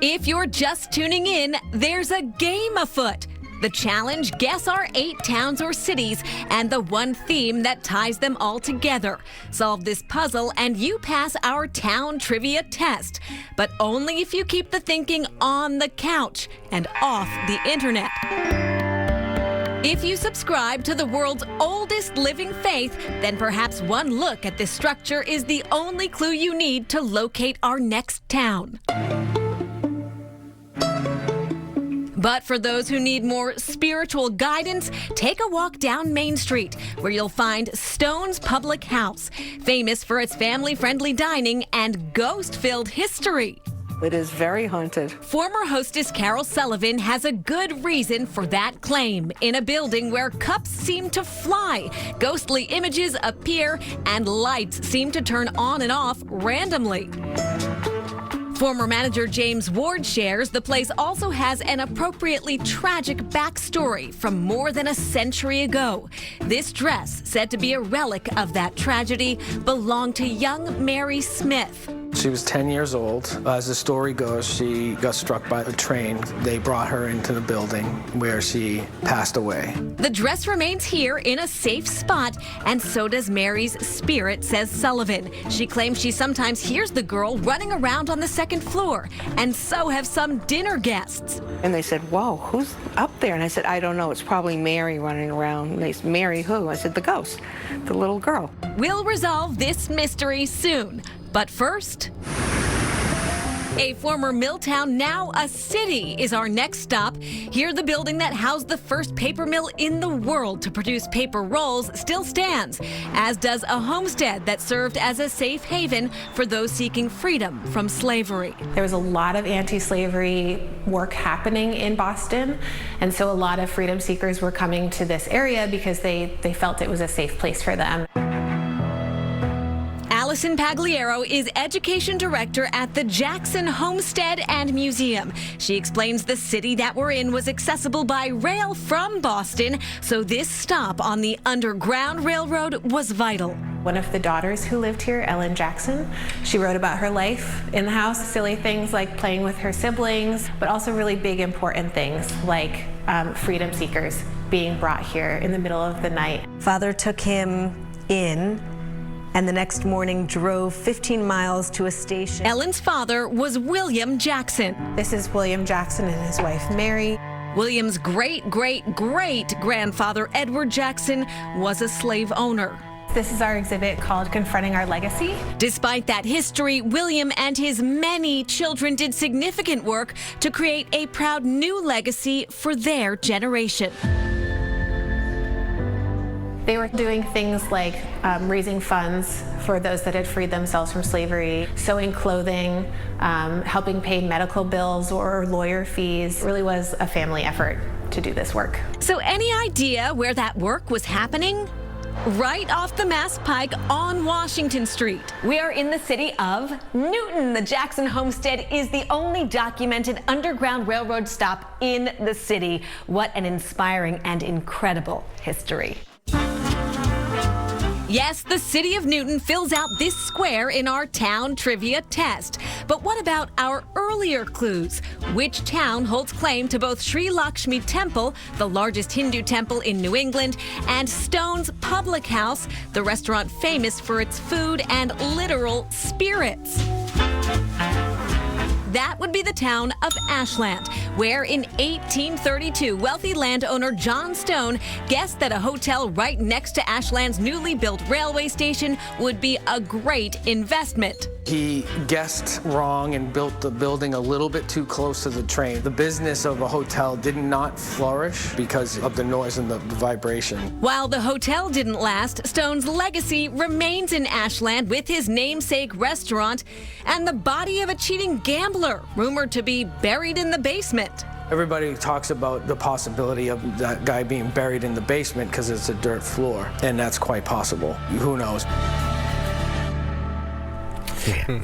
If you're just tuning in, there's a game afoot. The challenge, guess our 8 towns or cities and the one theme that ties them all together. Solve this puzzle and you pass our town trivia test. But only if you keep the thinking on the couch and off the internet. If you subscribe to the world's oldest living faith, then perhaps one look at this structure is the only clue you need to locate our next town. But for those who need more spiritual guidance, take a walk down Main Street, where you'll find Stone's Public House, famous for its family-friendly dining and ghost-filled history. It is very haunted. Former hostess Carol Sullivan has a good reason for that claim. In a building where cups seem to fly, ghostly images appear, and lights seem to turn on and off randomly. Former manager James Ward shares the place also has an appropriately tragic backstory from more than a century ago. This dress, said to be a relic of that tragedy, belonged to young Mary Smith. She was 10 years old. As the story goes, she got struck by a train. They brought her into the building where she passed away. The dress remains here in a safe spot, and so does Mary's spirit, says Sullivan. She claims she sometimes hears the girl running around on the second floor, and so have some dinner guests. And they said, whoa, who's up there? And I said, I don't know, it's probably Mary running around. And they said, Mary who? I said, the ghost, the little girl. We'll resolve this mystery soon. But first, a former mill town, now a city, is our next stop. Here, the building that housed the first paper mill in the world to produce paper rolls still stands, as does a homestead that served as a safe haven for those seeking freedom from slavery. There was a lot of anti-slavery work happening in Boston, and so a lot of freedom seekers were coming to this area because they felt it was a safe place for them. Allison Pagliaro is education director at the Jackson Homestead and Museum. She explains the city that we're in was accessible by rail from Boston, so this stop on the Underground Railroad was vital. One of the daughters who lived here, Ellen Jackson, she wrote about her life in the house, silly things like playing with her siblings, but also really big important things like freedom seekers being brought here in the middle of the night. Father took him in and the next morning drove 15 miles to a station. Ellen's father was William Jackson. This is William Jackson and his wife, Mary. William's great-great-great-grandfather, Edward Jackson, was a slave owner. This is our exhibit called Confronting Our Legacy. Despite that history, William and his many children did significant work to create a proud new legacy for their generation. They were doing things like raising funds for those that had freed themselves from slavery, sewing clothing, helping pay medical bills or lawyer fees. It really was a family effort to do this work. So any idea where that work was happening? Right off the Mass Pike on Washington Street. We are in the city of Newton. The Jackson Homestead is the only documented Underground Railroad stop in the city. What an inspiring and incredible history. Yes, the city of Newton fills out this square in our town trivia test. But what about our earlier clues? Which town holds claim to both Sri Lakshmi Temple, the largest Hindu temple in New England, and Stone's Public House, the restaurant famous for its food and literal spirits? That would be the town of Ashland, where in 1832, wealthy landowner John Stone guessed that a hotel right next to Ashland's newly built railway station would be a great investment. He guessed wrong and built the building a little bit too close to the train. The business of a hotel did not flourish because of the noise and the vibration. While the hotel didn't last, Stone's legacy remains in Ashland with his namesake restaurant and the body of a cheating gambler, rumored to be buried in the basement. Everybody talks about the possibility of that guy being buried in the basement because it's a dirt floor, and that's quite possible. Who knows?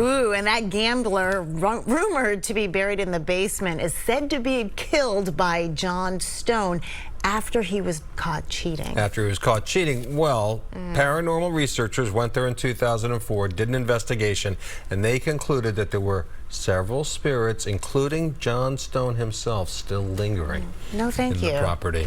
Ooh, and that gambler, rumored to be buried in the basement, is said to be killed by John Stone after he was caught cheating. After he was caught cheating, well, paranormal researchers went there in 2004, did an investigation, and they concluded that there were several spirits, including John Stone himself, still lingering No, thank in you. the property.